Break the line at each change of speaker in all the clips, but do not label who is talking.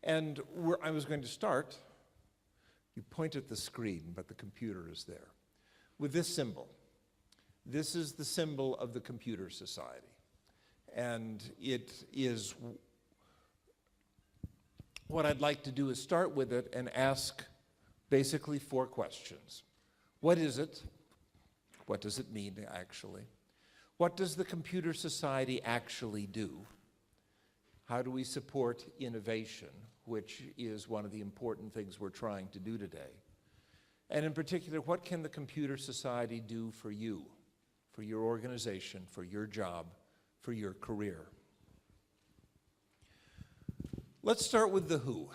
And where I was going to start, you point at the screen, but the computer is there, with this symbol. This is the symbol of the Computer Society. And it is, what I'd like to do is start with it and ask basically 4 questions. What is it? What does it mean, actually? What does the Computer Society actually do? How do we support innovation, which is one of the important things we're trying to do today? And in particular, what can the Computer Society do for you, for your organization, for your job, for your career? Let's start with the who.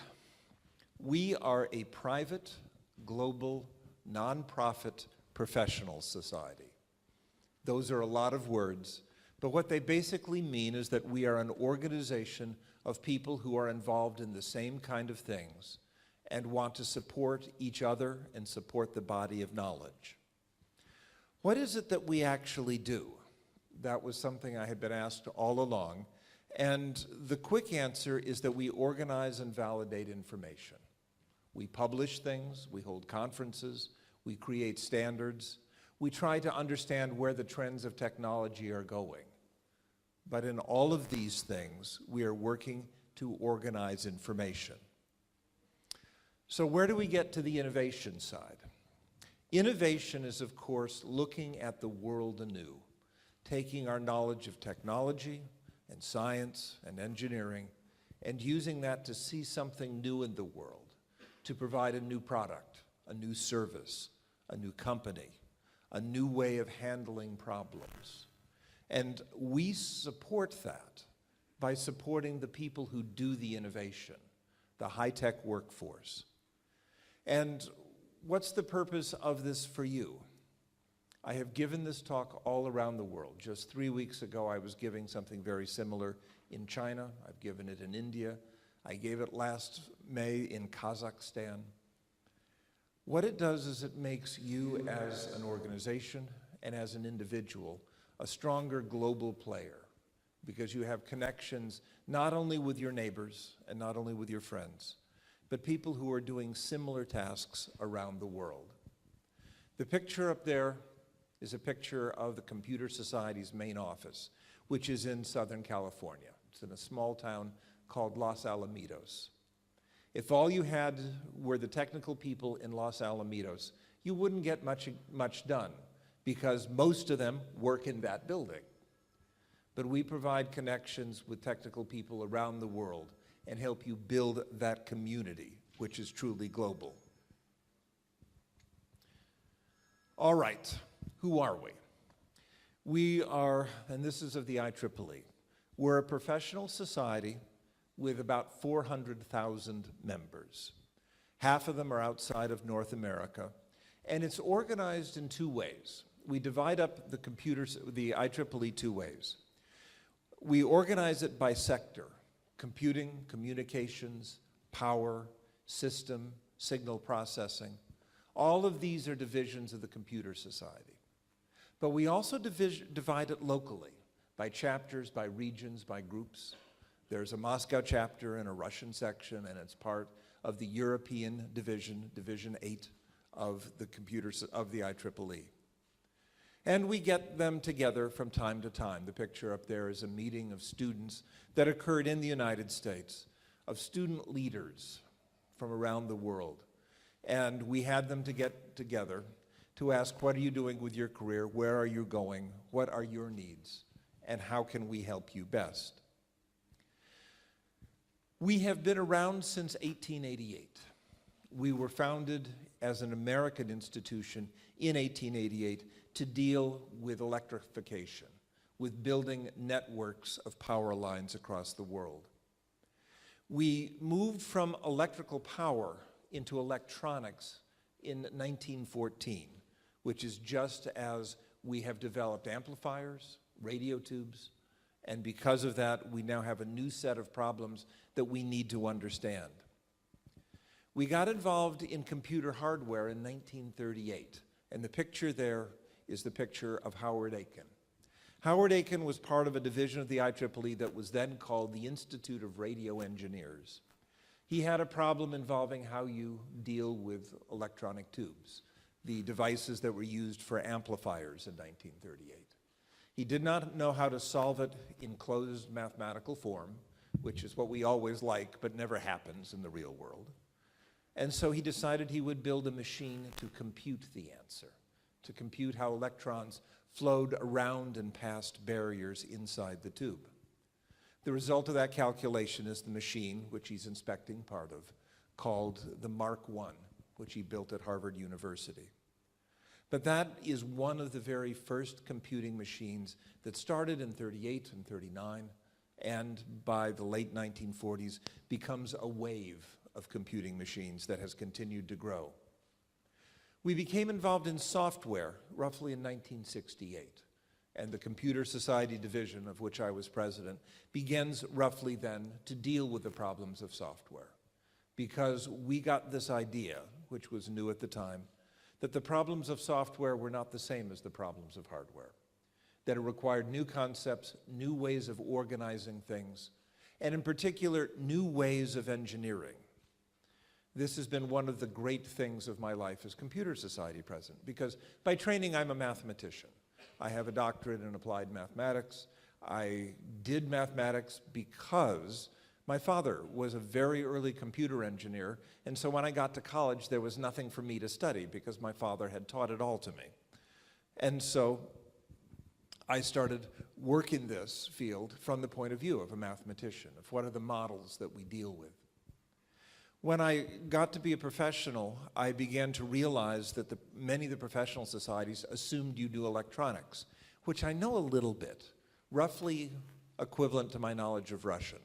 We are a private, global, nonprofit professional society. Those are a lot of words, but what they basically mean is that we are an organization of people who are involved in the same kind of things and want to support each other and support the body of knowledge. What is it that we actually do? That was something I had been asked all along, and the quick answer is that we organize and validate information. We publish things, we hold conferences, we create standards, we try to understand where the trends of technology are going. But in all of these things, we are working to organize information. So where do we get to the innovation side? Innovation is, of course, looking at the world anew, taking our knowledge of technology and science and engineering and using that to see something new in the world, to provide a new product, a new service, a new company, a new way of handling problems. And we support that by supporting the people who do the innovation, the high-tech workforce. And what's the purpose of this for you? I have given this talk all around the world. Just 3 weeks ago, I was giving something very similar in China. I've given it in India. I gave it last May in Kazakhstan. What it does is it makes you as an organization and as an individual a stronger global player, because you have connections not only with your neighbors and not only with your friends, but people who are doing similar tasks around the world. The picture up there is a picture of the Computer Society's main office, which is in Southern California. It's in a small town called Los Alamitos. If all you had were the technical people in Los Alamitos, you wouldn't get much done, because most of them work in that building. But we provide connections with technical people around the world and help you build that community, which is truly global. All right, who are we? We are, and this is of the IEEE, we're a professional society with about 400,000 members. Half of them are outside of North America, and it's organized in 2 ways. We divide up the IEEE 2 ways. We organize it by sector: computing, communications, power, system, signal processing. All of these are divisions of the Computer Society. But we also divide it locally, by chapters, by regions, by groups. There's a Moscow chapter and a Russian section, and it's part of the European division, Division 8 of the IEEE. And we get them together from time to time. The picture up there is a meeting of students that occurred in the United States, of student leaders from around the world. And we had them to get together to ask, what are you doing with your career? Where are you going? What are your needs? And how can we help you best? We have been around since 1888. We were founded as an American institution in 1888 to deal with electrification, with building networks of power lines across the world. We moved from electrical power into electronics in 1914, which is just as we have developed amplifiers, radio tubes, and because of that, we now have a new set of problems that we need to understand. We got involved in computer hardware in 1938, and the picture there is the picture of Howard Aiken. Howard Aiken was part of a division of the IEEE that was then called the Institute of Radio Engineers. He had a problem involving how you deal with electronic tubes, the devices that were used for amplifiers in 1938. He did not know how to solve it in closed mathematical form, which is what we always like but never happens in the real world. And so he decided he would build a machine to compute the answer, to compute how electrons flowed around and past barriers inside the tube. The result of that calculation is the machine, which he's inspecting part of, called the Mark I, which he built at Harvard University. But that is one of the very first computing machines that started in 38 and 39, and by the late 1940s becomes a wave of computing machines that has continued to grow. We became involved in software roughly in 1968, and the Computer Society division, of which I was president, begins roughly then to deal with the problems of software, because we got this idea, which was new at the time, that the problems of software were not the same as the problems of hardware, that it required new concepts, new ways of organizing things, and in particular, new ways of engineering. This has been one of the great things of my life as Computer Society president, because by training, I'm a mathematician. I have a doctorate in applied mathematics. I did mathematics because my father was a very early computer engineer, and so when I got to college, there was nothing for me to study because my father had taught it all to me. And so I started working this field from the point of view of a mathematician, of what are the models that we deal with. When I got to be a professional, I began to realize that many of the professional societies assumed you knew electronics, which I know a little bit, roughly equivalent to my knowledge of Russian.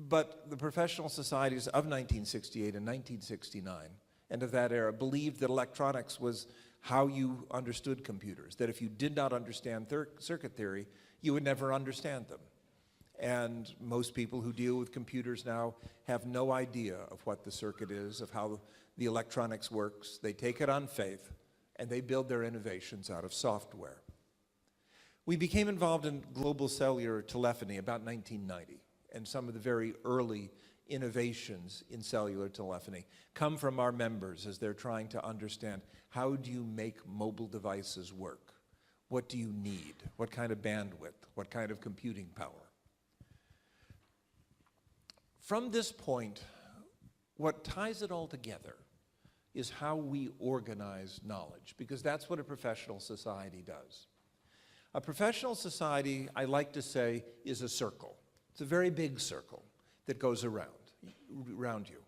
But the professional societies of 1968 and 1969 and of that era believed that electronics was how you understood computers, that if you did not understand circuit theory, you would never understand them. And most people who deal with computers now have no idea of what the circuit is, of how the electronics works. They take it on faith, and they build their innovations out of software. We became involved in global cellular telephony about 1990, and some of the very early innovations in cellular telephony come from our members as they're trying to understand, how do you make mobile devices work? What do you need? What kind of bandwidth? What kind of computing power? From this point, what ties it all together is how we organize knowledge, because that's what a professional society does. A professional society, I like to say, is a circle. It's a very big circle that goes around you.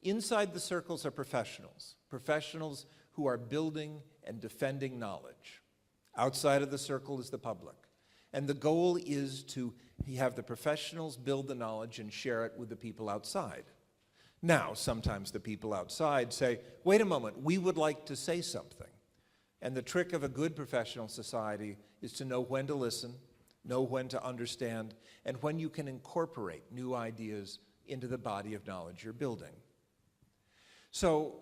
Inside the circles are professionals, professionals who are building and defending knowledge. Outside of the circle is the public. And the goal is to have the professionals build the knowledge and share it with the people outside. Now, sometimes the people outside say, wait a moment, we would like to say something. And the trick of a good professional society is to know when to listen, know when to understand, and when you can incorporate new ideas into the body of knowledge you're building. So,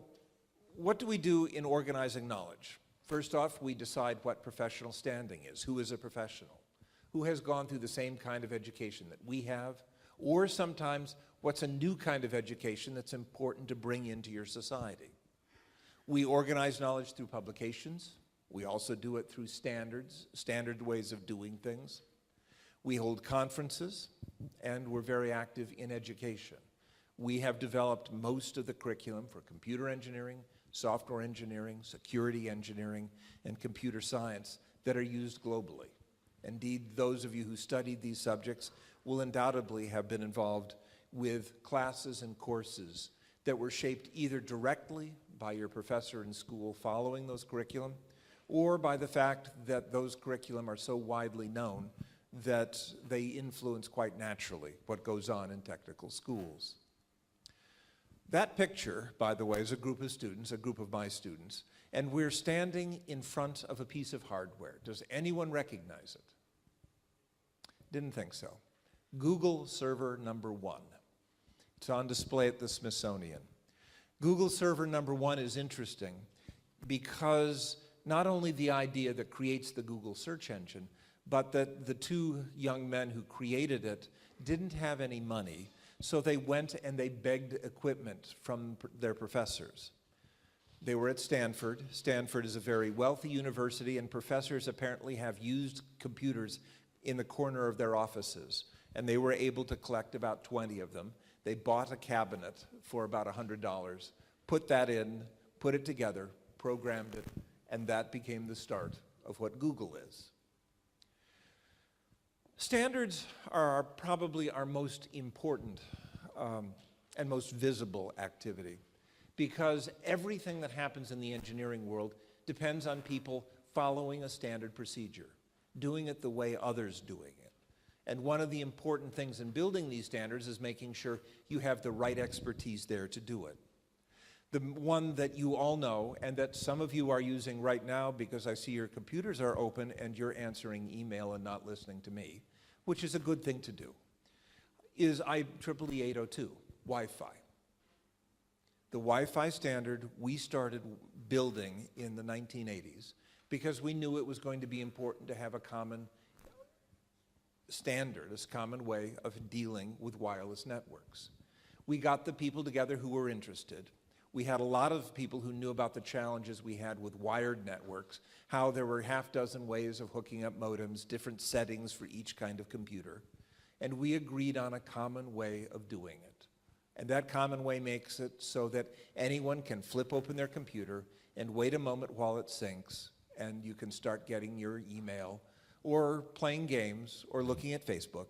what do we do in organizing knowledge? First off, we decide what professional standing is. Who is a professional? Who has gone through the same kind of education that we have? Or sometimes, what's a new kind of education that's important to bring into your society? We organize knowledge through publications. We also do it through standards, standard ways of doing things. We hold conferences, and we're very active in education. We have developed most of the curriculum for computer engineering, software engineering, security engineering, and computer science that are used globally. Indeed, those of you who studied these subjects will undoubtedly have been involved with classes and courses that were shaped either directly by your professor in school following those curriculum, or by the fact that those curriculum are so widely known that they influence quite naturally what goes on in technical schools. That picture, by the way, is a group of students, a group of my students, and we're standing in front of a piece of hardware. Does anyone recognize it? Didn't think so. Google server number 1. It's on display at the Smithsonian. Google server number 1 is interesting because not only the idea that creates the Google search engine, but that the two young men who created it didn't have any money, so they went and they begged equipment from their professors. They were at Stanford. Stanford is a very wealthy university, and professors apparently have used computers in the corner of their offices, and they were able to collect about 20 of them. They bought a cabinet for about $100, put that in, put it together, programmed it, and that became the start of what Google is. Standards are probably our most important and most visible activity, because everything that happens in the engineering world depends on people following a standard procedure, doing it the way others doing it. And one of the important things in building these standards is making sure you have the right expertise there to do it. The one that you all know, and that some of you are using right now because I see your computers are open and you're answering email and not listening to me, which is a good thing to do, is IEEE 802, Wi-Fi. The Wi-Fi standard we started building in the 1980s because we knew it was going to be important to have a common standard, a common way of dealing with wireless networks. We got the people together who were interested. We had a lot of people who knew about the challenges we had with wired networks, how there were half dozen ways of hooking up modems, different settings for each kind of computer, and we agreed on a common way of doing it. And that common way makes it so that anyone can flip open their computer and wait a moment while it syncs, and you can start getting your email or playing games or looking at Facebook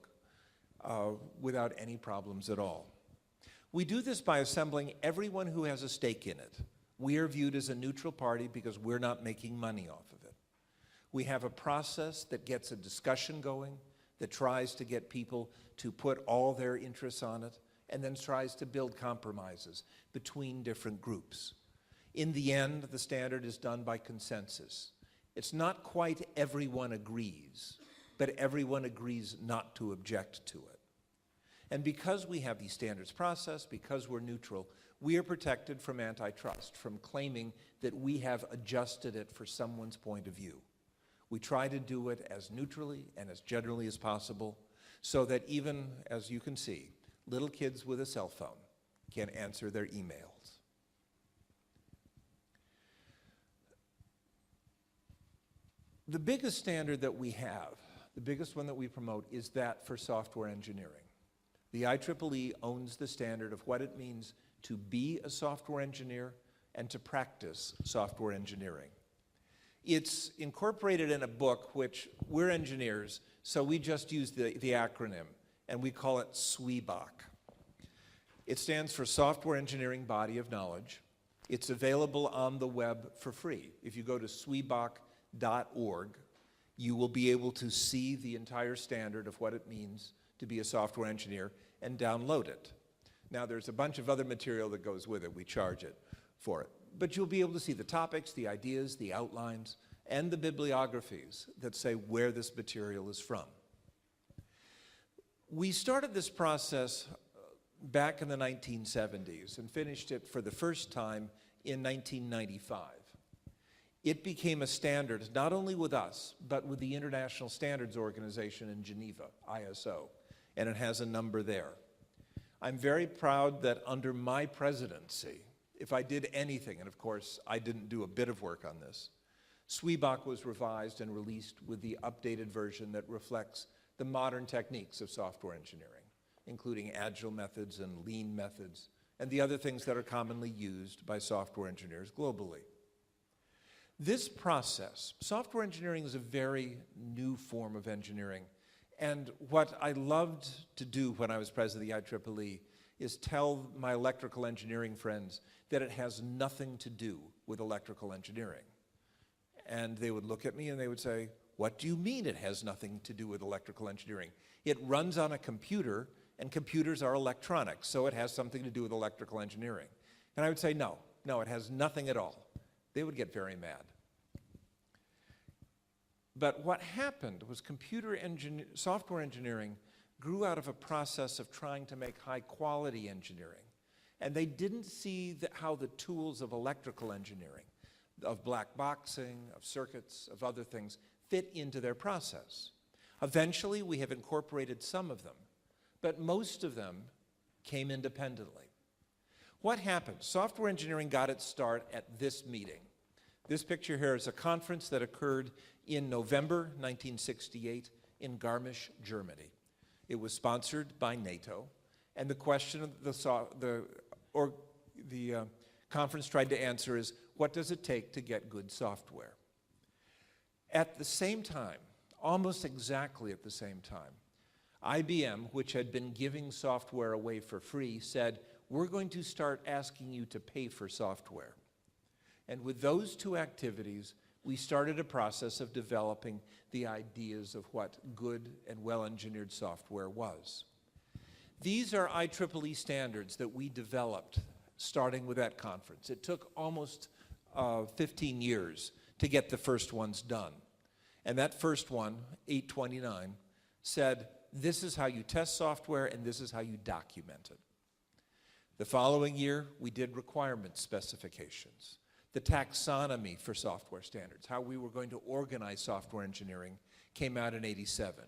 without any problems at all. We do this by assembling everyone who has a stake in it. We are viewed as a neutral party because we're not making money off of it. We have a process that gets a discussion going, that tries to get people to put all their interests on it, and then tries to build compromises between different groups. In the end, the standard is done by consensus. It's not quite everyone agrees, but everyone agrees not to object to it. And because we have the standards process, because we're neutral, we are protected from antitrust, from claiming that we have adjusted it for someone's point of view. We try to do it as neutrally and as generally as possible so that even, as you can see, little kids with a cell phone can answer their emails. The biggest standard that we have, the biggest one that we promote, is that for software engineering. The IEEE owns the standard of what it means to be a software engineer and to practice software engineering. It's incorporated in a book, which we're engineers, so we just use the acronym, and we call it SWBOC. It stands for Software Engineering Body of Knowledge. It's available on the web for free. If you go to swboc.org, you will be able to see the entire standard of what it means to be a software engineer and download it. Now, there's a bunch of other material that goes with it. We charge it for it. But you'll be able to see the topics, the ideas, the outlines, and the bibliographies that say where this material is from. We started this process back in the 1970s and finished it for the first time in 1995. It became a standard not only with us, but with the International Standards Organization in Geneva, ISO, and it has a number there. I'm very proud that under my presidency, if I did anything, and of course I didn't do a bit of work on this, SWBOC was revised and released with the updated version that reflects the modern techniques of software engineering, including agile methods and lean methods, and the other things that are commonly used by software engineers globally. This process, software engineering is a very new form of engineering, and what I loved to do when I was president of the IEEE is tell my electrical engineering friends that it has nothing to do with electrical engineering. And they would look at me and they would say, "What do you mean it has nothing to do with electrical engineering? It runs on a computer, and computers are electronics, so it has something to do with electrical engineering." And I would say, no, it has nothing at all. They would get very mad. But what happened was software engineering grew out of a process of trying to make high-quality engineering. And they didn't see how the tools of electrical engineering, of black boxing, of circuits, of other things, fit into their process. Eventually, we have incorporated some of them, but most of them came independently. What happened? Software engineering got its start at this meeting. This picture here is a conference that occurred in November 1968 in Garmisch, Germany. It was sponsored by NATO, and the question of the conference tried to answer is, what does it take to get good software? At the same time, almost exactly at the same time, IBM, which had been giving software away for free, said, we're going to start asking you to pay for software. And with those two activities, we started a process of developing the ideas of what good and well-engineered software was. These are IEEE standards that we developed starting with that conference. It took almost 15 years to get the first ones done. And that first one, 829, said, this is how you test software and this is how you document it. The following year, we did requirement specifications, the taxonomy for software standards, how we were going to organize software engineering, came out in 87.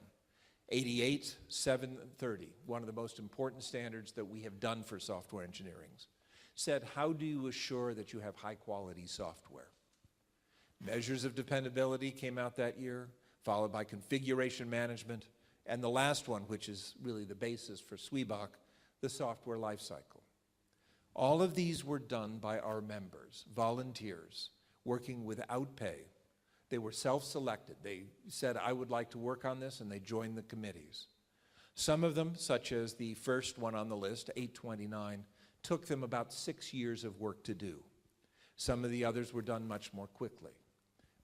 88, 730, one of the most important standards that we have done for software engineering, said, how do you assure that you have high-quality software? Measures of dependability came out that year, followed by configuration management, and the last one, which is really the basis for SWIBOC, the software lifecycle. All of these were done by our members, volunteers, working without pay. They were self-selected. They said, I would like to work on this, and they joined the committees. Some of them, such as the first one on the list, 829, took them about 6 years of work to do. Some of the others were done much more quickly.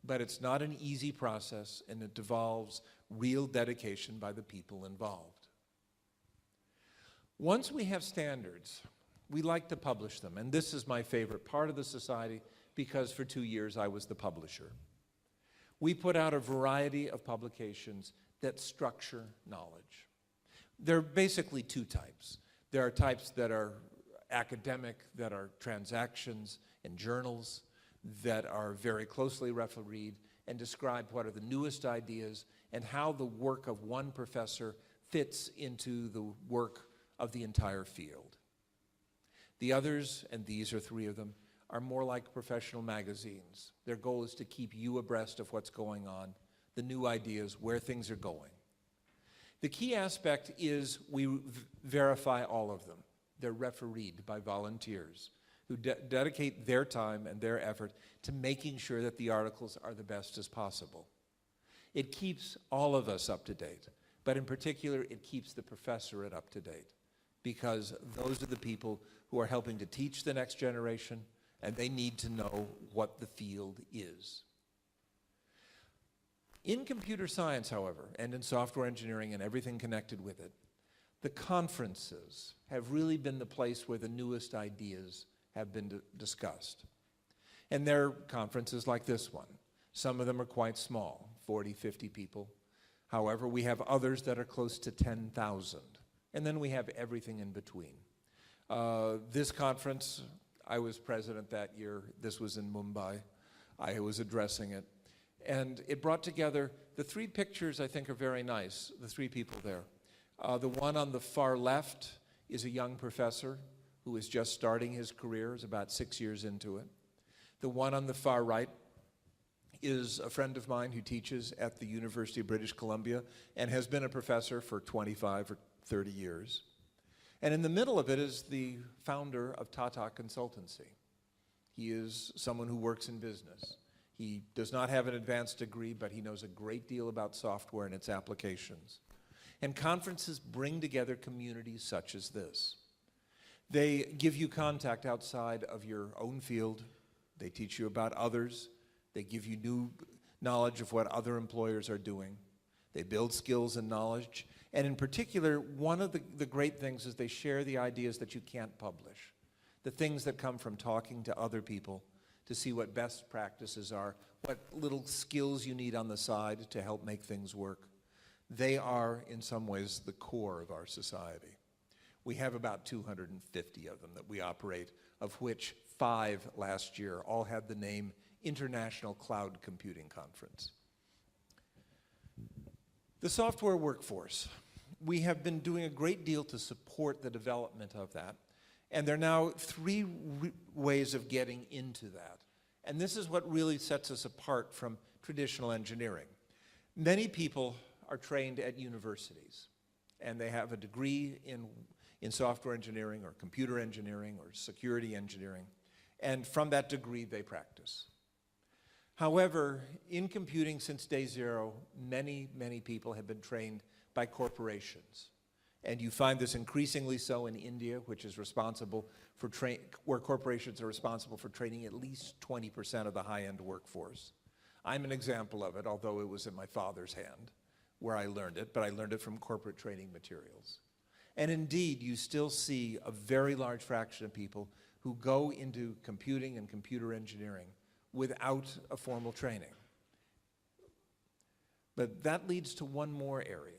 But it's not an easy process, and it involves real dedication by the people involved. Once we have standards, we like to publish them, and this is my favorite part of the society because for 2 years I was the publisher. We put out a variety of publications that structure knowledge. There are basically two types. There are types that are academic, that are transactions and journals, that are very closely refereed and describe what are the newest ideas and how the work of one professor fits into the work of the entire field. The others, and these are 3 of them, are more like professional magazines. Their goal is to keep you abreast of what's going on, the new ideas, where things are going. The key aspect is we verify all of them. They're refereed by volunteers who dedicate their time and their effort to making sure that the articles are the best as possible. It keeps all of us up to date, but in particular, it keeps the professorate up to date, because those are the people who are helping to teach the next generation, and they need to know what the field is. In computer science, however, and in software engineering and everything connected with it, the conferences have really been the place where the newest ideas have been discussed. And there are conferences like this one. Some of them are quite small, 40, 50 people. However, we have others that are close to 10,000. And then we have everything in between. This conference, I was president that year. This was in Mumbai. I was addressing it. And it brought together, the 3 pictures I think are very nice, the 3 people there. The one on the far left is a young professor who is just starting his career, is about 6 years into it. The one on the far right is a friend of mine who teaches at the University of British Columbia and has been a professor for 25 or 30 years. And in the middle of it is the founder of Tata Consultancy. He is someone who works in business. He does not have an advanced degree, but he knows a great deal about software and its applications. And conferences bring together communities such as this. They give you contact outside of your own field. They teach you about others. They give you new knowledge of what other employers are doing. They build skills and knowledge. And in particular, one of the great things is they share the ideas that you can't publish, the things that come from talking to other people to see what best practices are, what little skills you need on the side to help make things work. They are, in some ways, the core of our society. We have about 250 of them that we operate, of which 5 last year all had the name International Cloud Computing Conference. The software workforce. We have been doing a great deal to support the development of that. And there are now three ways of getting into that. And this is what really sets us apart from traditional engineering. Many people are trained at universities, and they have a degree in software engineering or computer engineering or security engineering. And from that degree, they practice. However, in computing since day zero, many, many people have been trained by corporations. And you find this increasingly so in India, which is responsible for where corporations are responsible for training at least 20% of the high-end workforce. I'm an example of it, although it was in my father's hand where I learned it, but I learned it from corporate training materials. And indeed, you still see a very large fraction of people who go into computing and computer engineering without a formal training. But that leads to one more area.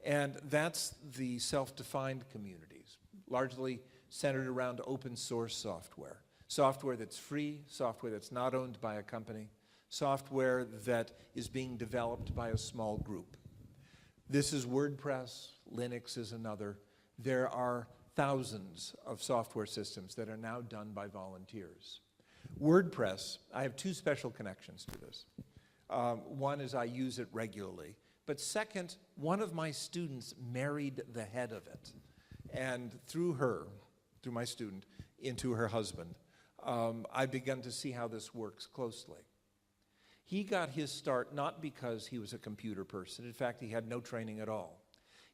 And that's the self-defined communities, largely centered around open source software. Software that's free, software that's not owned by a company, software that is being developed by a small group. This is WordPress, Linux is another. There are thousands of software systems that are now done by volunteers. WordPress, I have two special connections to this. One is I use it regularly. But second, one of my students married the head of it. And through my student, into her husband, I've begun to see how this works closely. He got his start not because he was a computer person. In fact, he had no training at all.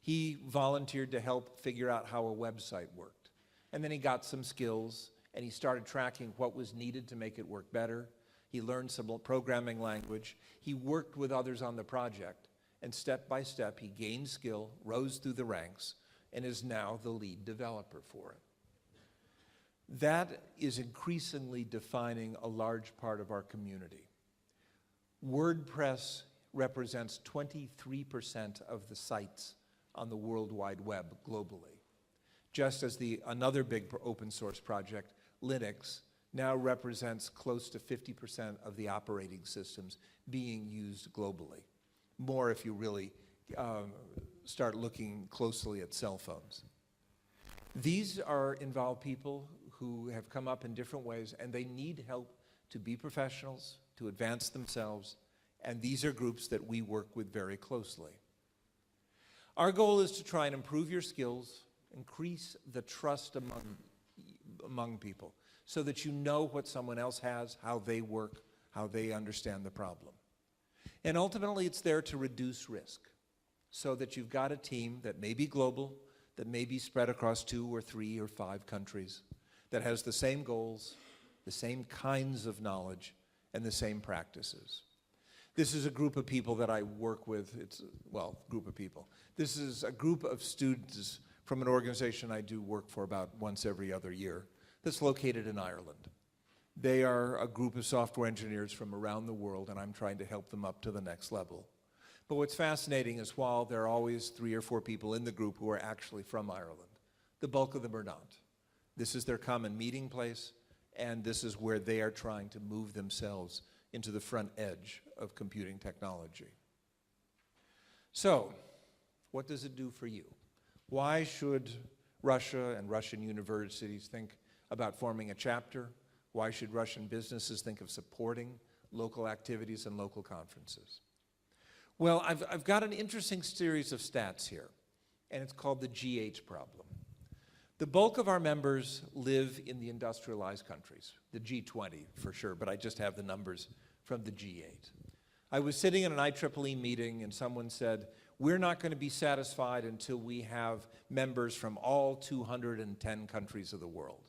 He volunteered to help figure out how a website worked. And then he got some skills, and he started tracking what was needed to make it work better. He learned some programming language. He worked with others on the project. And step by step, he gained skill, rose through the ranks, and is now the lead developer for it. That is increasingly defining a large part of our community. WordPress represents 23% of the sites on the World Wide Web globally, just as another big open source project, Linux, now represents close to 50% of the operating systems being used globally. More if you really start looking closely at cell phones. These involve people who have come up in different ways, and they need help to be professionals, to advance themselves, and these are groups that we work with very closely. Our goal is to try and improve your skills, increase the trust among people, so that you know what someone else has, how they work, how they understand the problem. And ultimately, it's there to reduce risk, so that you've got a team that may be global, that may be spread across 2 or 3 or 5 countries, that has the same goals, the same kinds of knowledge, and the same practices. This is a group of people that I work with. Group of people. This is a group of students from an organization I do work for about once every other year that's located in Ireland. They are a group of software engineers from around the world, and I'm trying to help them up to the next level. But what's fascinating is while there are always 3 or 4 people in the group who are actually from Ireland, the bulk of them are not. This is their common meeting place, and this is where they are trying to move themselves into the front edge of computing technology. So, what does it do for you? Why should Russia and Russian universities think about forming a chapter? Why should Russian businesses think of supporting local activities and local conferences? Well, I've got an interesting series of stats here, and it's called the G8 problem. The bulk of our members live in the industrialized countries, the G20 for sure, but I just have the numbers from the G8. I was sitting in an IEEE meeting and someone said, we're not going to be satisfied until we have members from all 210 countries of the world.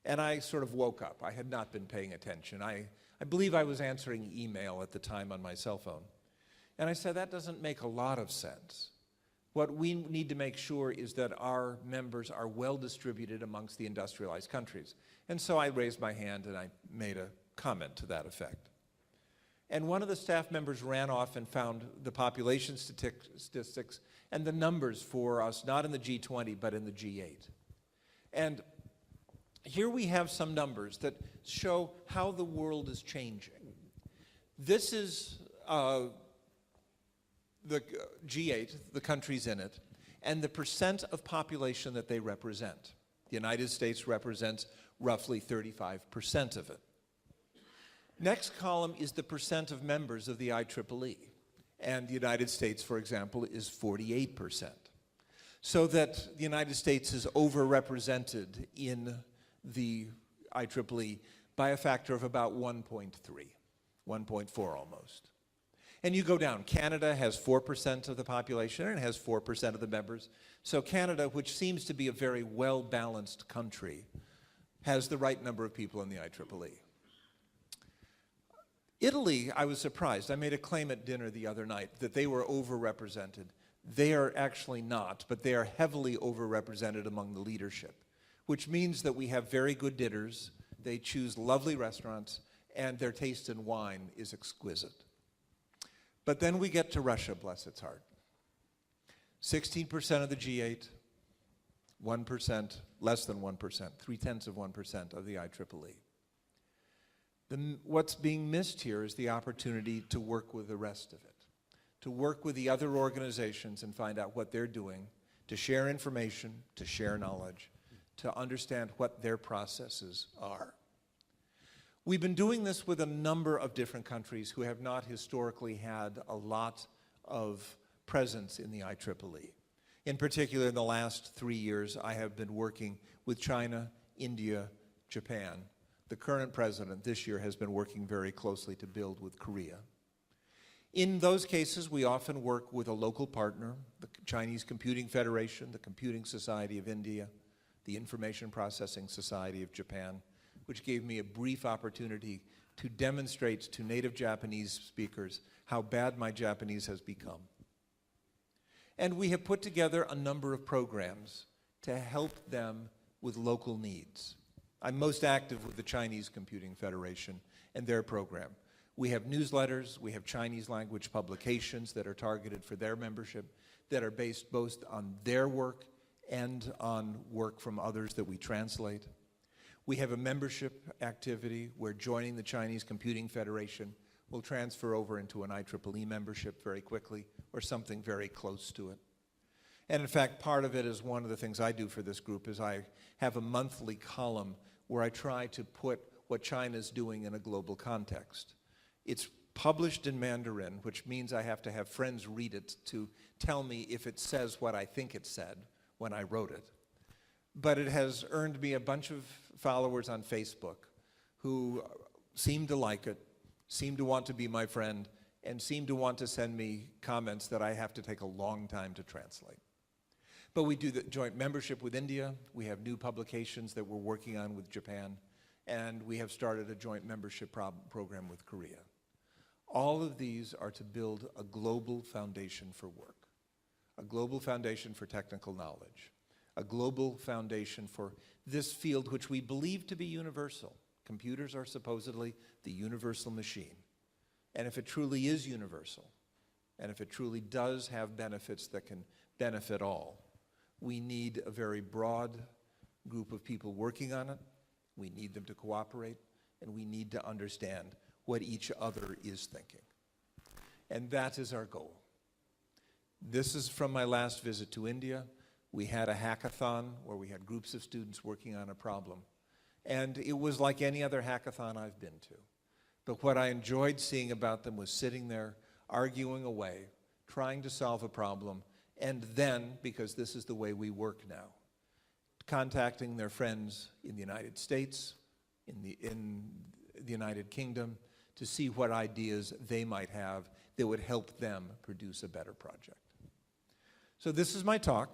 And I sort of woke up. I had not been paying attention. I believe I was answering email at the time on my cell phone. And I said, that doesn't make a lot of sense. What we need to make sure is that our members are well distributed amongst the industrialized countries. And so I raised my hand and I made a comment to that effect. And one of the staff members ran off and found the population statistics and the numbers for us, not in the G20, but in the G8. And here we have some numbers that show how the world is changing. This is the G8, the countries in it, and the percent of population that they represent. The United States represents roughly 35% of it. Next column is the percent of members of the IEEE. And the United States, for example, is 48%. So that the United States is overrepresented in the IEEE by a factor of about 1.3, 1.4 almost. And you go down. Canada has 4% of the population and has 4% of the members. So Canada, which seems to be a very well-balanced country, has the right number of people in the IEEE. Italy, I was surprised. I made a claim at dinner the other night that they were overrepresented. They are actually not, but they are heavily overrepresented among the leadership, which means that we have very good dinners, they choose lovely restaurants, and their taste in wine is exquisite. But then we get to Russia, bless its heart. 16% of the G8, 1%, less than 1%, 0.3% of the IEEE. What's being missed here is the opportunity to work with the rest of it, to work with the other organizations and find out what they're doing, to share information, to share knowledge, to understand what their processes are. We've been doing this with a number of different countries who have not historically had a lot of presence in the IEEE. In particular, in the last 3 years, I have been working with China, India, Japan. The current president this year has been working very closely to build with Korea. In those cases, we often work with a local partner, the Chinese Computing Federation, the Computing Society of India, the Information Processing Society of Japan, which gave me a brief opportunity to demonstrate to native Japanese speakers how bad my Japanese has become. And we have put together a number of programs to help them with local needs. I'm most active with the Chinese Computing Federation and their program. We have newsletters, we have Chinese language publications that are targeted for their membership, that are based both on their work and on work from others that we translate. We have a membership activity where joining the Chinese Computing Federation will transfer over into an IEEE membership very quickly, or something very close to it. And in fact, part of it is one of the things I do for this group is I have a monthly column where I try to put what China's doing in a global context. It's published in Mandarin, which means I have to have friends read it to tell me if it says what I think it said when I wrote it. But it has earned me a bunch of followers on Facebook who seem to like it, seem to want to be my friend, and seem to want to send me comments that I have to take a long time to translate. But we do the joint membership with India, we have new publications that we're working on with Japan, and we have started a joint membership program with Korea. All of these are to build a global foundation for work, a global foundation for technical knowledge, a global foundation for this field which we believe to be universal. Computers are supposedly the universal machine. And if it truly is universal, and if it truly does have benefits that can benefit all, we need a very broad group of people working on it. We need them to cooperate, and we need to understand what each other is thinking. And that is our goal. This is from my last visit to India. We had a hackathon where we had groups of students working on a problem. And it was like any other hackathon I've been to. But what I enjoyed seeing about them was sitting there, arguing away, trying to solve a problem, and then, because this is the way we work now, contacting their friends in the United States, in the United Kingdom, to see what ideas they might have that would help them produce a better project. So this is my talk.